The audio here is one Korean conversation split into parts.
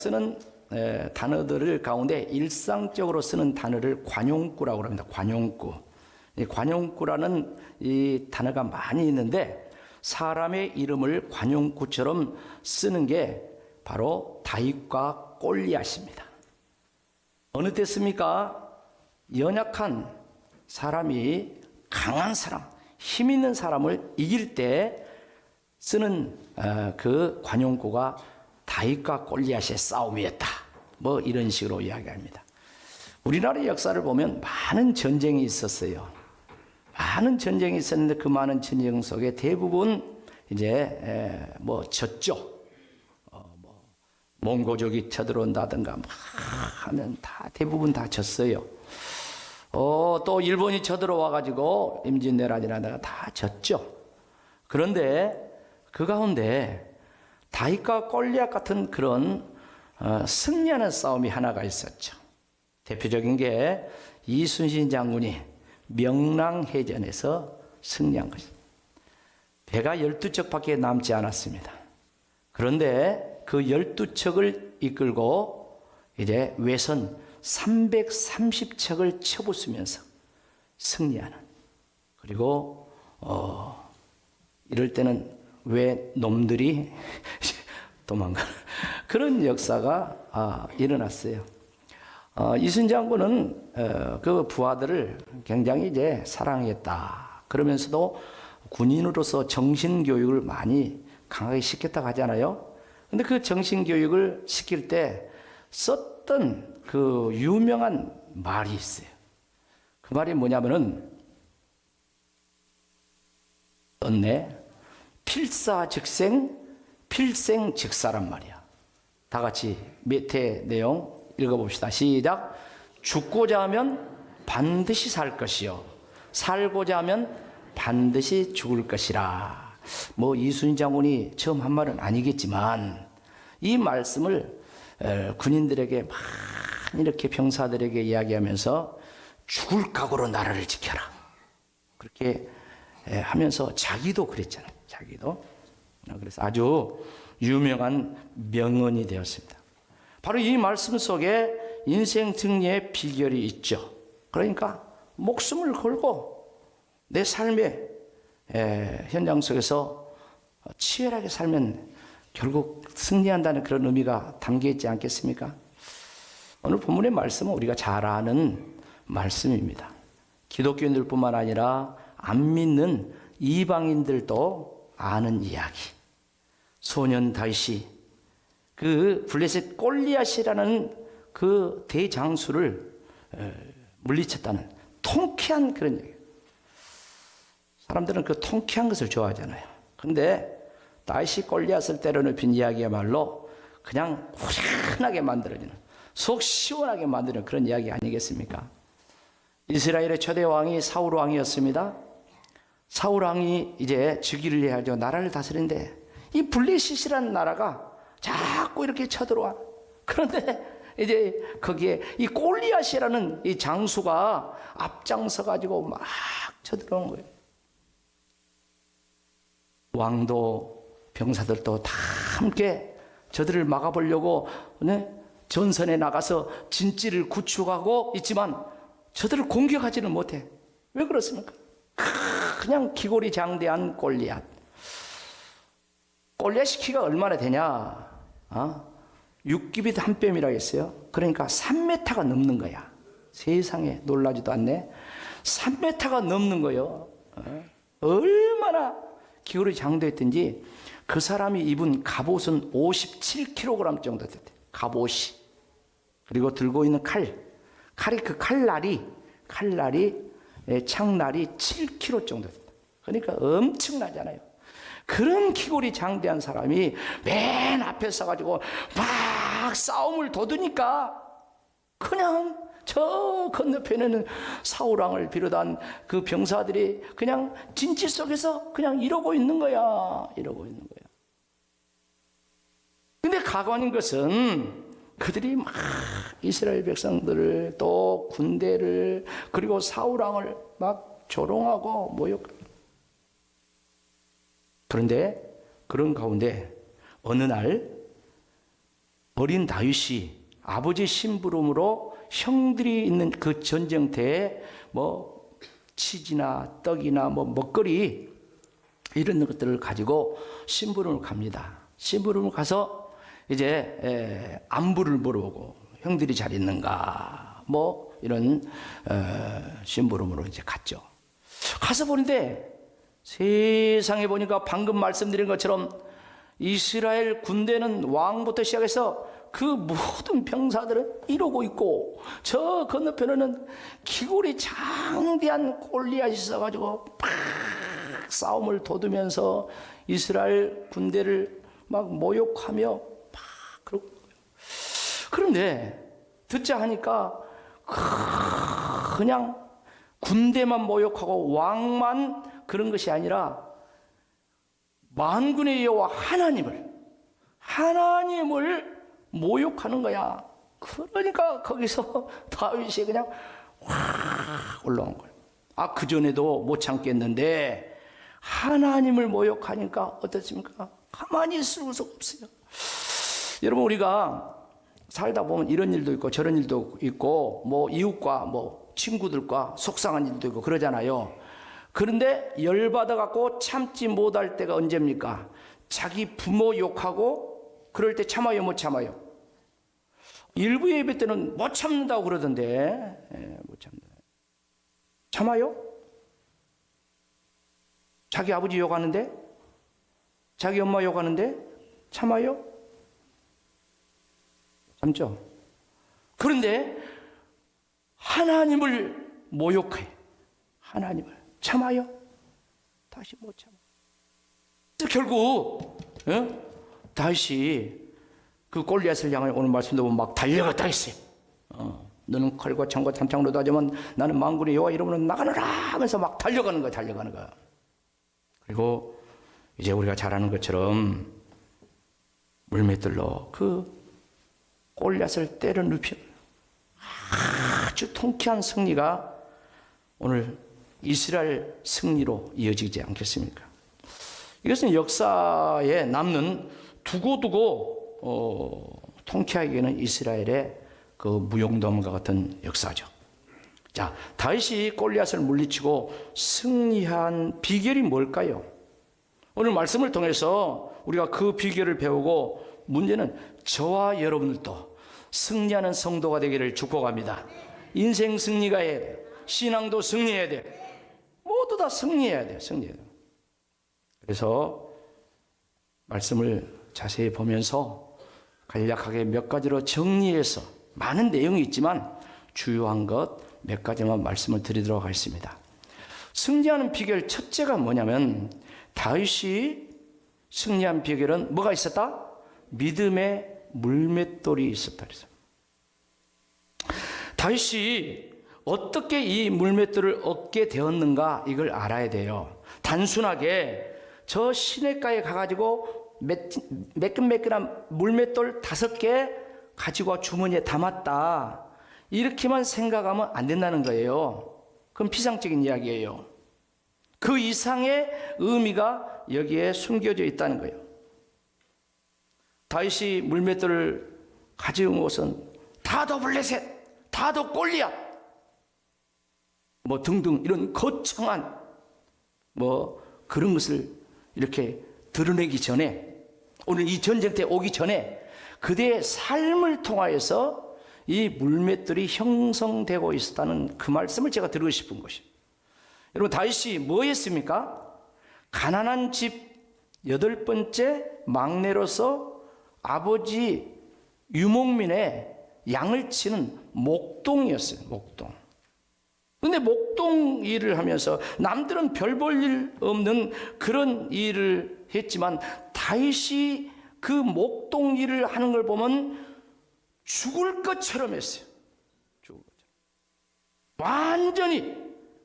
쓰는 단어들을 가운데 일상적으로 쓰는 단어를 관용구라고 합니다. 관용구. 이 관용구라는 이 단어가 많이 있는데 사람의 이름을 관용구처럼 쓰는 게 바로 다윗과 골리앗입니다. 어느 때습니까? 연약한 사람이 강한 사람, 힘 있는 사람을 이길 때 쓰는 그 관용구가 다윗과 골리앗의 싸움이었다. 뭐 이런 식으로 이야기합니다. 우리나라의 역사를 보면 많은 전쟁이 있었어요. 많은 전쟁이 있었는데 그 많은 전쟁 속에 대부분 이제 뭐 졌죠. 몽고족이 쳐들어온다든가 막 하면 다 대부분 다 졌어요. 또 일본이 쳐들어와 가지고 임진왜란이라든가 다 졌죠. 그런데 그 가운데 다윗과 골리앗 같은 그런 승리하는 싸움이 하나가 있었죠. 대표적인 게 이순신 장군이 명랑해전에서 승리한 것입니다. 배가 12척밖에 남지 않았습니다. 그런데 그 12척을 이끌고 이제 외선 330척을 쳐부수면서 승리하는, 그리고 이럴 때는 왜 놈들이 도망가는 그런 역사가 일어났어요. 이순신 장군은 그 부하들을 굉장히 이제 사랑했다. 그러면서도 군인으로서 정신교육을 많이 강하게 시켰다고 하잖아요. 근데 그 정신교육을 시킬 때 썼던 그 유명한 말이 있어요. 그 말이 뭐냐면은 썼네. 필사즉생, 필생즉사란 말이야. 다 같이 밑에 내용 읽어봅시다. 시작. 죽고자 하면 반드시 살 것이요, 살고자 하면 반드시 죽을 것이라. 뭐 이순신 장군이 처음 한 말은 아니겠지만 이 말씀을 군인들에게 많이 이렇게 병사들에게 이야기하면서 죽을 각오로 나라를 지켜라. 그렇게 하면서 자기도 그랬잖아요. 자기도. 그래서 아주 유명한 명언이 되었습니다. 바로 이 말씀 속에 인생 승리의 비결이 있죠. 그러니까 목숨을 걸고 내 삶의 현장 속에서 치열하게 살면 결국 승리한다는 그런 의미가 담겨 있지 않겠습니까? 오늘 본문의 말씀은 우리가 잘 아는 말씀입니다. 기독교인들뿐만 아니라 안 믿는 이방인들도 아는 이야기. 소년 다윗이 그 블레셋 골리앗이라는 그 대장수를 물리쳤다는 통쾌한 그런 얘기예요. 사람들은 그 통쾌한 것을 좋아하잖아요. 그런데 다윗이 골리앗을 때려눕힌 이야기야말로 그냥 후련하게 만들어지는, 속 시원하게 만드는 그런 이야기 아니겠습니까? 이스라엘의 초대 왕이 사울 왕이었습니다. 사울 왕이 이제 즉위를 해야죠. 나라를 다스리는데 이 블레셋이라는 나라가 자꾸 이렇게 쳐들어와. 그런데 이제 거기에 이 골리앗이라는 이 장수가 앞장서 가지고 막 쳐들어온 거예요. 왕도 병사들도 다 함께 저들을 막아보려고 전선에 나가서 진지를 구축하고 있지만 저들을 공격하지는 못해. 왜 그렇습니까? 그냥 기골이 장대한 골리앗. 골리앗이 키가 얼마나 되냐? 6규빗 한 뼘이라고 했어요. 그러니까 3m가 넘는 거야. 세상에, 놀라지도 않네. 3m가 넘는 거예요. 얼마나 기골이 장대했든지 그 사람이 입은 갑옷은 57kg 정도 됐대. 갑옷이. 그리고 들고 있는 칼이 그 칼날이 창날이 7kg 정도 됐다. 그러니까 엄청나잖아요. 그런 기골이 장대한 사람이 맨 앞에 서가지고 막 싸움을 돋으니까 그냥 저 건너편에는 사울왕을 비롯한 그 병사들이 그냥 진지 속에서 그냥 이러고 있는 거야. 이러고 있는 거야. 근데 가관인 것은 그들이 막 이스라엘 백성들을 또 군대를 그리고 사울왕을 막 조롱하고 모욕합니다. 그런데 그런 가운데 어느 어린 다윗이 아버지 심부름으로 형들이 있는 그 전쟁터에 뭐 치즈나 떡이나 뭐 먹거리 이런 것들을 가지고 심부름을 갑니다. 심부름을 가서 이제 안부를 물어보고 형들이 잘 있는가 뭐 이런 심부름으로 이제 갔죠. 가서 보는데 세상에 보니까 방금 말씀드린 것처럼 이스라엘 군대는 왕부터 시작해서 그 모든 병사들은 이러고 있고 저 건너편에는 기골이 장대한 골리앗이 있어가지고 팍 싸움을 돋우면서 이스라엘 군대를 막 모욕하며 막 그러고. 그런데 듣자 하니까 그냥 군대만 모욕하고 왕만 그런 것이 아니라 만군의 여호와 하나님을 모욕하는 거야. 그러니까 거기서 다윗이 그냥 확 올라온 거예요. 아, 그전에도 못 참겠는데 하나님을 모욕하니까 어떻습니까? 가만히 있을 수가 없어요. 여러분, 우리가 살다 보면 이런 일도 있고 저런 일도 있고 뭐 이웃과 뭐 친구들과 속상한 일도 있고 그러잖아요. 그런데 열받아 갖고 참지 못할 때가 언제입니까? 자기 부모 욕하고 그럴 때 참아요, 못 참아요? 일부 예배 때는 못 참는다고 그러던데, 못 참는다. 참아요? 자기 아버지 욕하는데? 자기 엄마 욕하는데? 참아요? 참죠? 그런데 하나님을 모욕해. 하나님을 참아요? 다시 못 참아. 결국 다시 그 골리앗을 향해 오늘 말씀도 보면 막 달려갔다 했어요. 너는 칼과 창과 참창으로도 하지만 나는 만군의 여호와 이름으로 나가노라 하면서 막 달려가는 거야. 그리고 이제 우리가 잘 아는 것처럼 물맷들로 그 골리앗을 때려 눕힌 아주 통쾌한 승리가 오늘 이스라엘 승리로 이어지지 않겠습니까? 이것은 역사에 남는 두고두고 통쾌하게 여기는 이스라엘의 그 무용담과 같은 역사죠. 자, 다윗이 골리앗을 물리치고 승리한 비결이 뭘까요? 오늘 말씀을 통해서 우리가 그 비결을 배우고 문제는 저와 여러분들도 승리하는 성도가 되기를 축복합니다. 인생 승리가 해야 돼요. 신앙도 승리해야 돼요. 모두 다 승리해야 돼요. 그래서 말씀을 자세히 보면서 간략하게 몇 가지로 정리해서 많은 내용이 있지만 주요한 것 몇 가지만 말씀을 드리도록 하겠습니다. 승리하는 비결 첫째가 뭐냐면 다윗이 승리한 비결은 뭐가 있었다? 믿음의 물맷돌이 있었다. 그래서 다윗이 어떻게 이 물맷돌을 얻게 되었는가 이걸 알아야 돼요. 단순하게 저 시냇가에 가가지고 매끈매끈한 물맷돌 5개 가지고 주머니에 담았다 이렇게만 생각하면 안 된다는 거예요. 그건 피상적인 이야기예요. 그 이상의 의미가 여기에 숨겨져 있다는 거예요. 다윗이 물맷돌을 가져온 것은 다더블레셋, 다더골리앗 뭐 등등 이런 거창한 뭐 그런 것을 이렇게 드러내기 전에 오늘 이 전쟁터에 오기 전에 그대의 삶을 통하여서 이 물맷돌이 형성되고 있었다는 그 말씀을 제가 드리고 싶은 것이에요. 여러분 다윗이 뭐 했습니까? 가난한 집 8번째 막내로서 아버지 유목민의 양을 치는 목동이었어요. 목동. 근데 목동 일을 하면서 남들은 별 볼 일 없는 그런 일을 했지만 다윗이 그 목동 일을 하는 걸 보면 죽을 것처럼 했어요. 죽을 것처럼.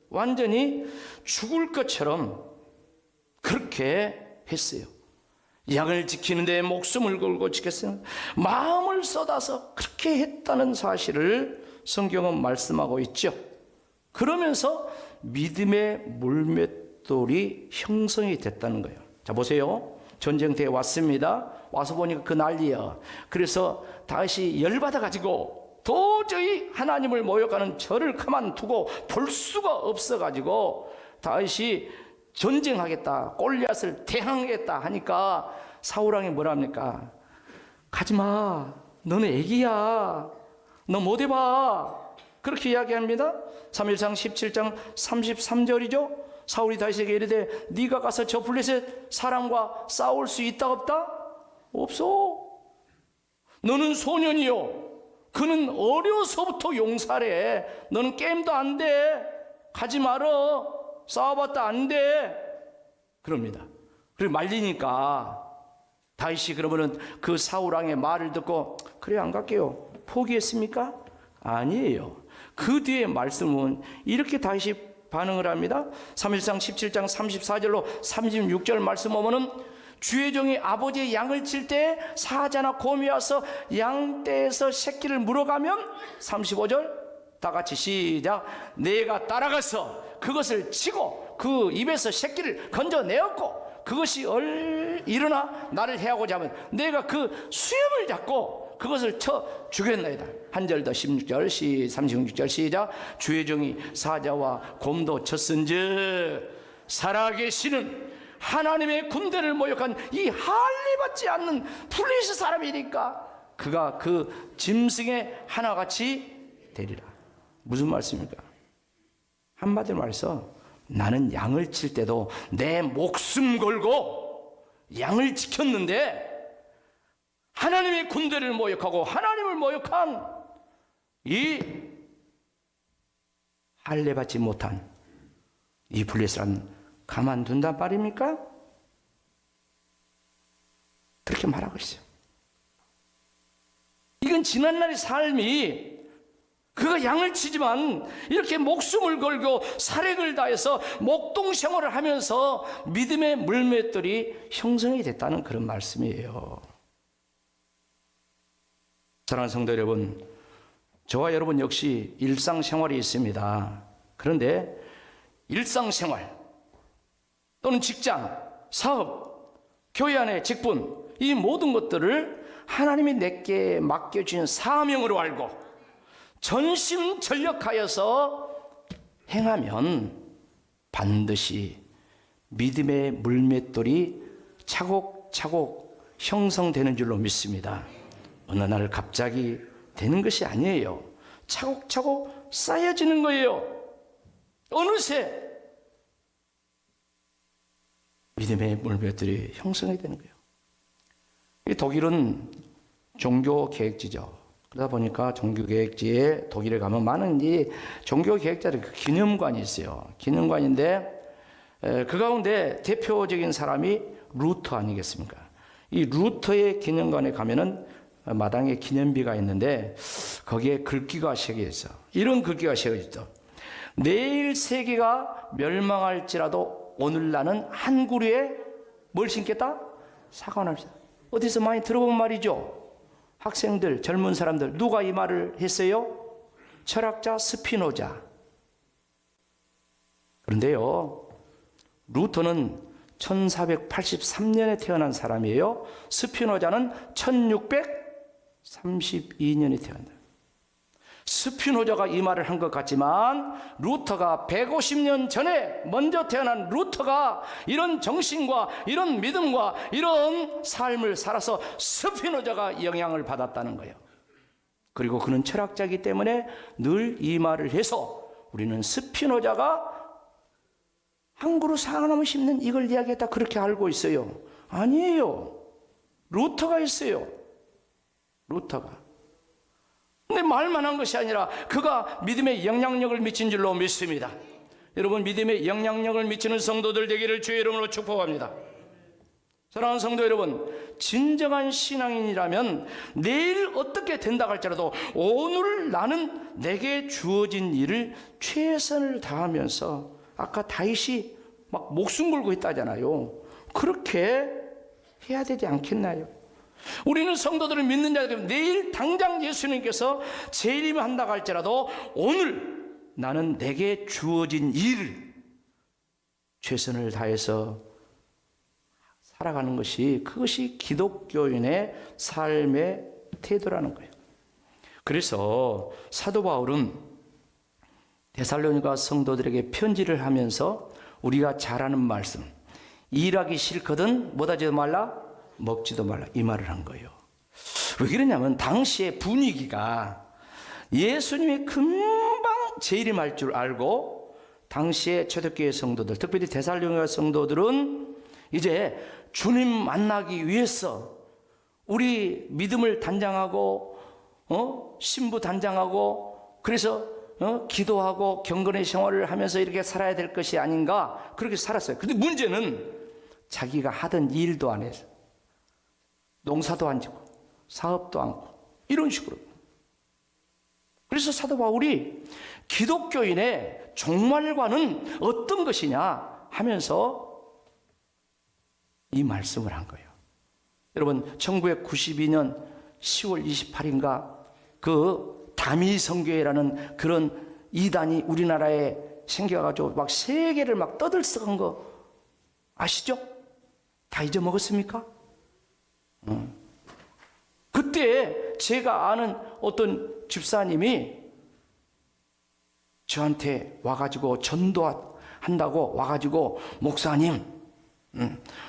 완전히 죽을 것처럼 그렇게 했어요. 양을 지키는데 목숨을 걸고 지켰어요. 마음을 쏟아서 그렇게 했다는 사실을 성경은 말씀하고 있죠. 그러면서 믿음의 물맷돌이 형성이 됐다는 거예요. 자, 보세요. 전쟁터에 왔습니다. 와서 보니까 그 난리야. 그래서 다시 열받아가지고 도저히 하나님을 모욕하는 저를 가만두고 볼 수가 없어가지고 다시 전쟁하겠다, 골리앗을 대항하겠다 하니까 사울왕이 뭐랍니까? 가지마, 너는 애기야, 너 못 해봐, 그렇게 이야기합니다. 3일상 17장 33절이죠. 사울이 다윗에게 이르되 네가 가서 저 블레셋 사람과 싸울 수 있다 없다? 없어. 너는 소년이요, 그는 어려서부터 용사래. 너는 게임도 안 돼. 가지 말어. 싸워봤다 안 돼. 그럽니다. 그리고 말리니까 다윗이 그러면은 그 사울왕의 말을 듣고 그래 안 갈게요, 포기했습니까? 아니에요. 그 뒤에 말씀은 이렇게 다윗이 반응을 합니다. 3일상 17장 34절로 36절 말씀 보면은 주의 종이 아버지의 양을 칠 때 사자나 곰이 와서 양떼에서 새끼를 물어가면 35절 다 같이 시작. 내가 따라가서 그것을 치고 그 입에서 새끼를 건져내었고 그것이 일어나 나를 해하고자 하면 내가 그 수염을 잡고 그것을 쳐 죽였나이다. 한 절 더 16절 36절 시작. 주의 종이 사자와 곰도 쳤은즉 살아계시는 하나님의 군대를 모욕한 이 할례받지 않는 블레셋 사람이니까 그가 그 짐승의 하나같이 되리라. 무슨 말씀입니까? 한마디로 말해서 나는 양을 칠 때도 내 목숨 걸고 양을 지켰는데 하나님의 군대를 모욕하고 하나님을 모욕한 이 할례받지 못한 이 블레셋은 가만둔단 말입니까? 그렇게 말하고 있어요. 이건 지난날의 삶이 그가 양을 치지만 이렇게 목숨을 걸고 사력을 다해서 목동 생활을 하면서 믿음의 물맷돌이 형성이 됐다는 그런 말씀이에요. 사랑하는 성도 여러분, 저와 여러분 역시 일상생활이 있습니다. 그런데 일상생활 또는 직장, 사업, 교회 안의 직분, 이 모든 것들을 하나님이 내게 맡겨주신 사명으로 알고 전심전력하여서 행하면 반드시 믿음의 물맷돌이 차곡차곡 형성되는 줄로 믿습니다. 어느 날 갑자기 되는 것이 아니에요. 차곡차곡 쌓여지는 거예요. 어느새 믿음의 물맷돌이 형성이 되는 거예요. 이 독일은 종교계획지죠. 그러다 보니까 종교계획지에 독일에 가면 많은 이 종교계획자들 그 기념관이 있어요. 기념관인데 그 가운데 대표적인 사람이 루터 아니겠습니까? 이 루터의 기념관에 가면은 마당에 기념비가 있는데 거기에 글귀가 새겨 있어. 이런 글귀가 새겨 있어. 내일 세계가 멸망할지라도 오늘 나는 한 그루에 뭘 심겠다? 사과를 합시다. 어디서 많이 들어본 말이죠. 학생들, 젊은 사람들 누가 이 말을 했어요? 철학자 스피노자. 그런데요, 루터는 1483년에 태어난 사람이에요. 스피노자는 1632년에 태어난다. 스피노자가 이 말을 한 것 같지만 루터가 150년 전에 먼저 태어난 루터가 이런 정신과 이런 믿음과 이런 삶을 살아서 스피노자가 영향을 받았다는 거예요. 그리고 그는 철학자이기 때문에 늘 이 말을 해서 우리는 스피노자가 한 그루 사과나무 심는 이걸 이야기했다 그렇게 알고 있어요. 아니에요. 루터가 있어요. 루터가. 근데 말만 한 것이 아니라 그가 믿음의 영향력을 미친 줄로 믿습니다. 여러분, 믿음의 영향력을 미치는 성도들 되기를 주의 이름으로 축복합니다. 사랑하는 성도 여러분, 진정한 신앙인이라면 내일 어떻게 된다 할지라도 오늘 나는 내게 주어진 일을 최선을 다하면서, 아까 다윗이 막 목숨 걸고 했다잖아요. 그렇게 해야 되지 않겠나요? 우리는 성도들을 믿는 자들, 내일 당장 예수님께서 재림을 한다고 할지라도 오늘 나는 내게 주어진 일을 최선을 다해서 살아가는 것이, 그것이 기독교인의 삶의 태도라는 거예요. 그래서 사도 바울은 데살로니가 성도들에게 편지를 하면서 우리가 잘 아는 말씀, 일하기 싫거든 뭐하지도 말라, 먹지도 말라, 이 말을 한 거예요. 왜 그러냐면 당시의 분위기가 예수님이 금방 재림할 줄 알고, 당시의 초대교회 성도들, 특별히 데살로니가 성도들은 이제 주님 만나기 위해서 우리 믿음을 단장하고 신부 단장하고, 그래서 기도하고 경건의 생활을 하면서 이렇게 살아야 될 것이 아닌가, 그렇게 살았어요. 근데 문제는 자기가 하던 일도 안 해서, 농사도 안 짓고 사업도 않고 이런 식으로. 그래서 사도 바울이 기독교인의 종말과는 어떤 것이냐 하면서 이 말씀을 한 거예요. 여러분, 1992년 10월 28일인가 그 다미성교회라는 그런 이단이 우리나라에 생겨가지고 막 세계를 막 떠들썩한 거 아시죠? 다 잊어먹었습니까? 그때 제가 아는 어떤 집사님이 저한테 와가지고 전도한다고 와가지고,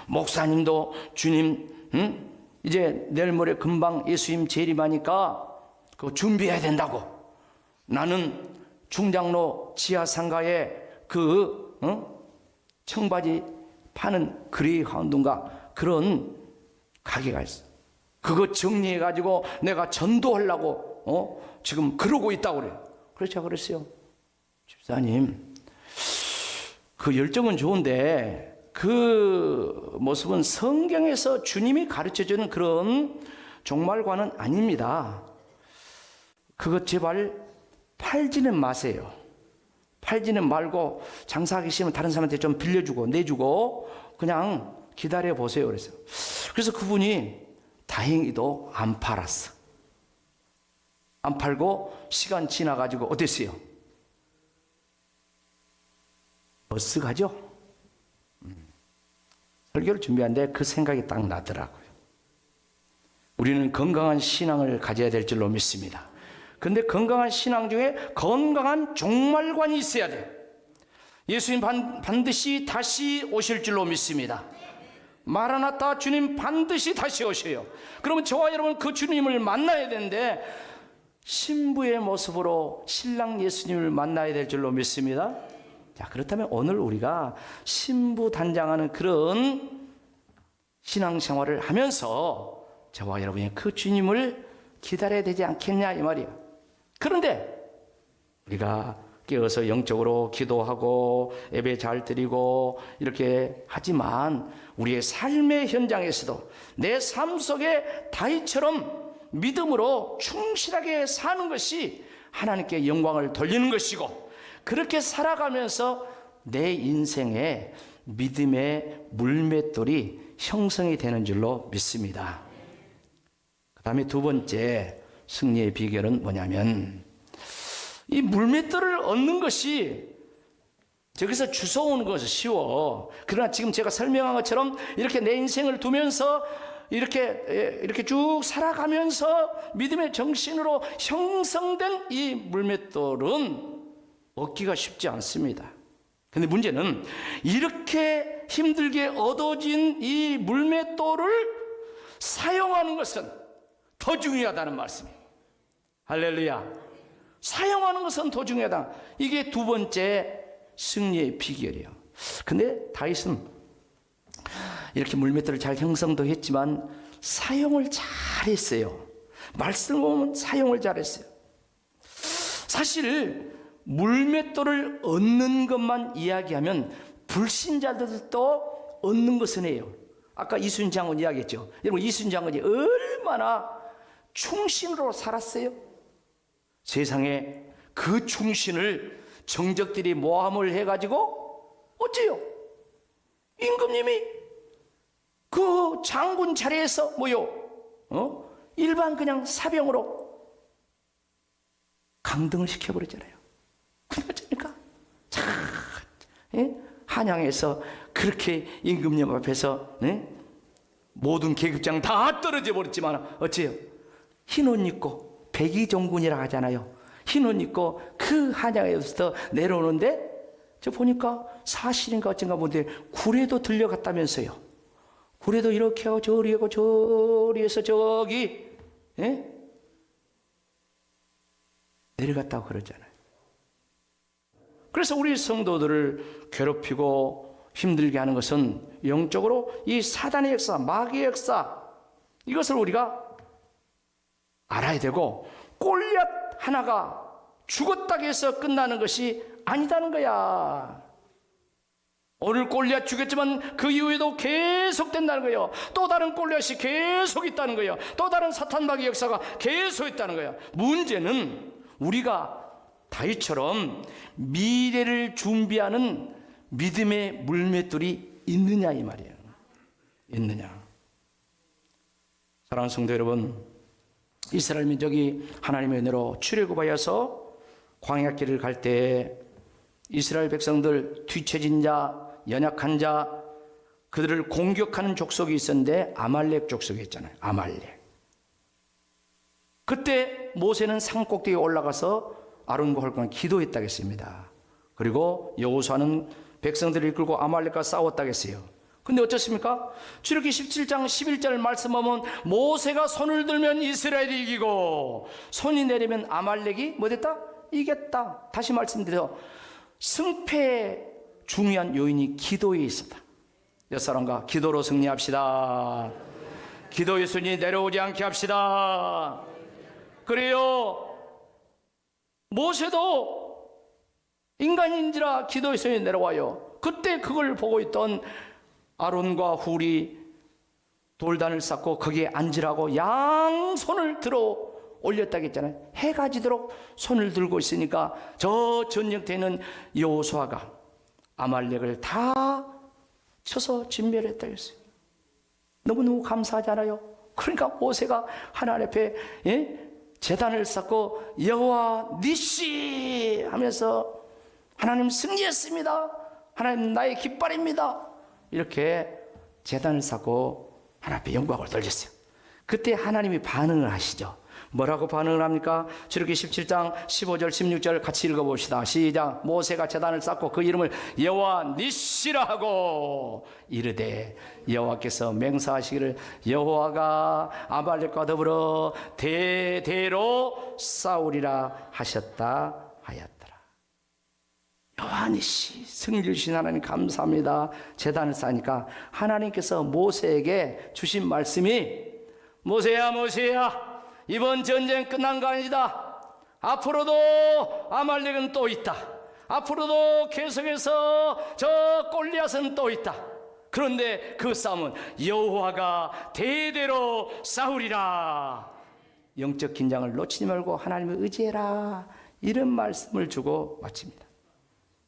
목사님도 주님 이제 내일 모레 금방 예수님 재림하니까 그거 준비해야 된다고. 나는 중장로 지하상가에 그 청바지 파는 그레이하운드인가 그런 가게가 있어. 그거 정리해가지고 내가 전도하려고 지금 그러고 있다고 그래요. 그렇죠, 그랬어요. 집사님, 그 열정은 좋은데 그 모습은 성경에서 주님이 가르쳐주는 그런 종말과는 아닙니다. 그것 제발 팔지는 마세요. 팔지는 말고 장사하기 싫으면 다른 사람한테 좀 빌려주고 내주고 그냥 기다려 보세요. 그래서 그분이 다행히도 안 팔았어. 안 팔고 시간 지나가지고 어땠어요? 버스 가죠? 설교를 준비하는데 그 생각이 딱 나더라고요. 우리는 건강한 신앙을 가져야 될 줄로 믿습니다. 근데 건강한 신앙 중에 건강한 종말관이 있어야 돼요. 예수님 반드시 다시 오실 줄로 믿습니다. 마라나타, 주님 반드시 다시 오셔요. 그러면 저와 여러분 그 주님을 만나야 되는데 신부의 모습으로 신랑 예수님을 만나야 될 줄로 믿습니다. 자, 그렇다면 오늘 우리가 신부 단장하는 그런 신앙생활을 하면서 저와 여러분이 그 주님을 기다려야 되지 않겠냐 이 말이에요. 그런데 우리가 깨어서 영적으로 기도하고 예배 잘 드리고 이렇게 하지만 우리의 삶의 현장에서도 내 삶 속에 다윗처럼 믿음으로 충실하게 사는 것이 하나님께 영광을 돌리는 것이고, 그렇게 살아가면서 내 인생에 믿음의 물맷돌이 형성이 되는 줄로 믿습니다. 그 다음에 두 번째 승리의 비결은 뭐냐면, 이 물맷돌을 얻는 것이 저기서 주워오는 것은 쉬워. 그러나 지금 제가 설명한 것처럼 이렇게 내 인생을 두면서 이렇게 쭉 살아가면서 믿음의 정신으로 형성된 이 물맷돌은 얻기가 쉽지 않습니다. 근데 문제는 이렇게 힘들게 얻어진 이 물맷돌을 사용하는 것은 더 중요하다는 말씀이에요. 할렐루야. 사용하는 것은 더 중요하다. 이게 두 번째 승리의 비결이에요. 근데 다윗은 이렇게 물맷돌을 잘 형성도 했지만 사용을 잘했어요. 말씀을 보면 사용을 잘했어요. 사실 물맷돌을 얻는 것만 이야기하면 불신자들도 얻는 것은 해요. 아까 이순신 장군 이야기했죠. 여러분, 이순신 장군이 얼마나 충신으로 살았어요? 세상에 그 충신을 정적들이 모함을 해가지고 어째요? 임금님이 그 장군 자리에서 일반 그냥 사병으로 강등을 시켜버렸잖아요. 그렇습니까? 한양에서 그렇게 임금님 앞에서 모든 계급장 다 떨어져 버렸지만 어째요? 흰 옷 입고 백의종군이라 하잖아요. 흰 옷 입고 그 한양에서 내려오는데 저 보니까 사실인가 어쩐가 본데 굴에도 들려갔다면서요. 굴에도 이렇게 하고 저리 하고 저리 해서 저기 내려갔다고 그러잖아요. 그래서 우리 성도들을 괴롭히고 힘들게 하는 것은 영적으로 이 사단의 역사, 마귀의 역사, 이것을 우리가 알아야 되고, 골리앗 하나가 죽었다고 해서 끝나는 것이 아니다는 거야. 오늘 골리앗 죽였지만 그 이후에도 계속된다는 거예요. 또 다른 골리앗이 계속 있다는 거예요. 또 다른 사탄 마귀 역사가 계속 있다는 거예요. 문제는 우리가 다윗처럼 미래를 준비하는 믿음의 물맷돌이 있느냐 이 말이에요. 있느냐. 사랑하는 성도 여러분, 이스라엘 민족이 하나님의 은혜로 출애굽하여서 광야길을 갈 때 이스라엘 백성들, 뒤처진 자, 연약한 자, 그들을 공격하는 족속이 있었는데 아말렉 족속이 있잖아요. 아말렉. 그때 모세는 산 꼭대기에 올라가서 아론과 홀과 기도했다고 했습니다. 그리고 여호수아는 백성들을 이끌고 아말렉과 싸웠다고 했어요. 근데 어쩌습니까? 출애굽기 17장 11절 말씀하면 모세가 손을 들면 이스라엘이 이기고 손이 내리면 아말렉이 뭐 됐다? 이겼다. 다시 말씀드려, 승패의 중요한 요인이 기도에 있었다. 옆사람과 기도로 승리합시다. 기도의 순위 내려오지 않게 합시다. 그래요. 모세도 인간인지라 기도의 순위 내려와요. 그때 그걸 보고 있던 아론과 훌이 돌단을 쌓고 거기에 앉으라고 양손을 들어 올렸다고 했잖아요. 해가 지도록 손을 들고 있으니까 저 전쟁터에는 여호수아가 아말렉을 다 쳐서 진멸했다고 했어요. 너무너무 감사하잖아요. 그러니까 모세가 하나님 앞에 제단을 쌓고 여호와 니시 하면서 하나님 승리했습니다. 하나님 나의 깃발입니다. 이렇게 제단을 쌓고 하나님 앞에 영광을 돌렸어요. 그때 하나님이 반응을 하시죠. 뭐라고 반응을 합니까? 출애굽기 17장 15절 16절 같이 읽어봅시다. 시작. 모세가 제단을 쌓고 그 이름을 여호와 니시라 하고 이르되 여호와께서 맹세하시기를 여호와가 아말렉과 더불어 대대로 싸우리라 하셨다 하였더라. 여호와 니시, 승리를 주신 하나님 감사합니다. 제단을 쌓으니까 하나님께서 모세에게 주신 말씀이 모세야 모세야, 이번 전쟁 끝난 거 아니다. 앞으로도 아말렉은 또 있다. 앞으로도 계속해서 저 골리앗은 또 있다. 그런데 그 싸움은 여호와가 대대로 싸우리라. 영적 긴장을 놓치지 말고 하나님을 의지해라. 이런 말씀을 주고 마칩니다.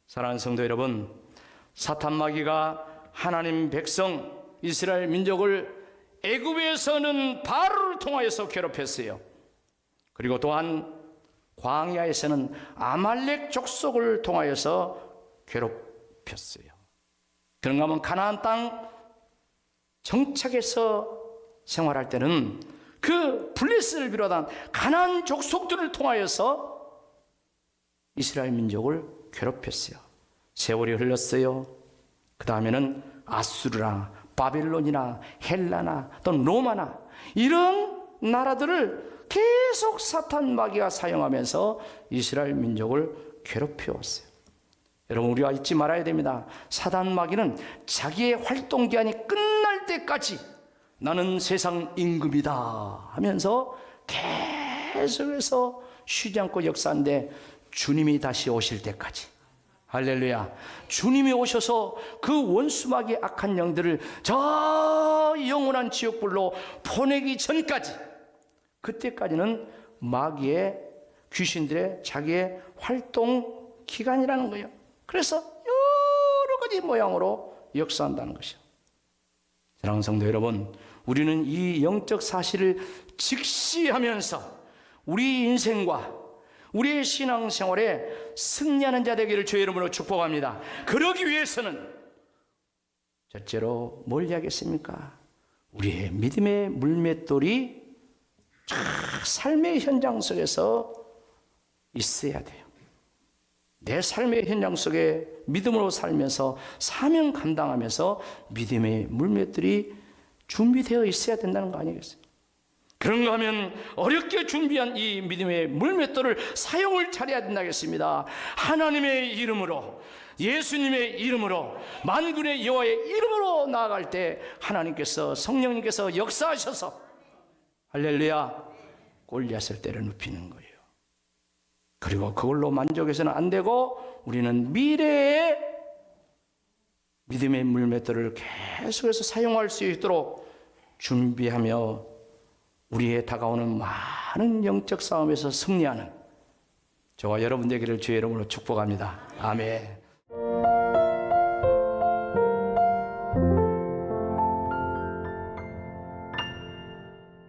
사랑하는 성도 여러분, 사탄 마귀가 하나님 백성 이스라엘 민족을 애굽에서는 바로를 통하여서 괴롭혔어요. 그리고 또한 광야에서는 아말렉 족속을 통하여서 괴롭혔어요. 그런가 하면 가나안 땅 정착해서 생활할 때는 그 블레셋을 비롯한 가나안 족속들을 통하여서 이스라엘 민족을 괴롭혔어요. 세월이 흘렀어요. 그 다음에는 아수르나 바벨론이나 헬라나 또는 로마나 이런 나라들을 계속 사탄 마귀가 사용하면서 이스라엘 민족을 괴롭혀왔어요. 여러분, 우리가 잊지 말아야 됩니다. 사탄 마귀는 자기의 활동 기한이 끝날 때까지 나는 세상 임금이다 하면서 계속해서 쉬지 않고 역사하는데, 주님이 다시 오실 때까지, 할렐루야, 주님이 오셔서 그 원수마귀의 악한 영들을 저 영원한 지옥불로 보내기 전까지, 그때까지는 마귀의, 귀신들의 자기의 활동 기간이라는 거예요. 그래서 여러 가지 모양으로 역사한다는 것이요. 사랑하는 성도 여러분, 우리는 이 영적 사실을 직시하면서 우리 인생과 우리의 신앙생활에 승리하는 자 되기를 주의 이름으로 축복합니다. 그러기 위해서는 첫째로 뭘 해야겠습니까? 우리의 믿음의 물맷돌이 삶의 현장 속에서 있어야 돼요. 내 삶의 현장 속에 믿음으로 살면서 사명 감당하면서 믿음의 물맷돌이 준비되어 있어야 된다는 거 아니겠어요? 그런가 하면 어렵게 준비한 이 믿음의 물맷돌을 사용을 잘해야 된다겠습니다. 하나님의 이름으로, 예수님의 이름으로, 만군의 여호와의 이름으로 나아갈 때 하나님께서, 성령님께서 역사하셔서 할렐루야, 골리앗을 때려 눕히는 거예요. 그리고 그걸로 만족해서는 안 되고 우리는 미래에 믿음의 물맷돌을 계속해서 사용할 수 있도록 준비하며 우리의 다가오는 많은 영적 싸움에서 승리하는 저와 여러분 되기를 주의 이름으로 축복합니다. 아멘.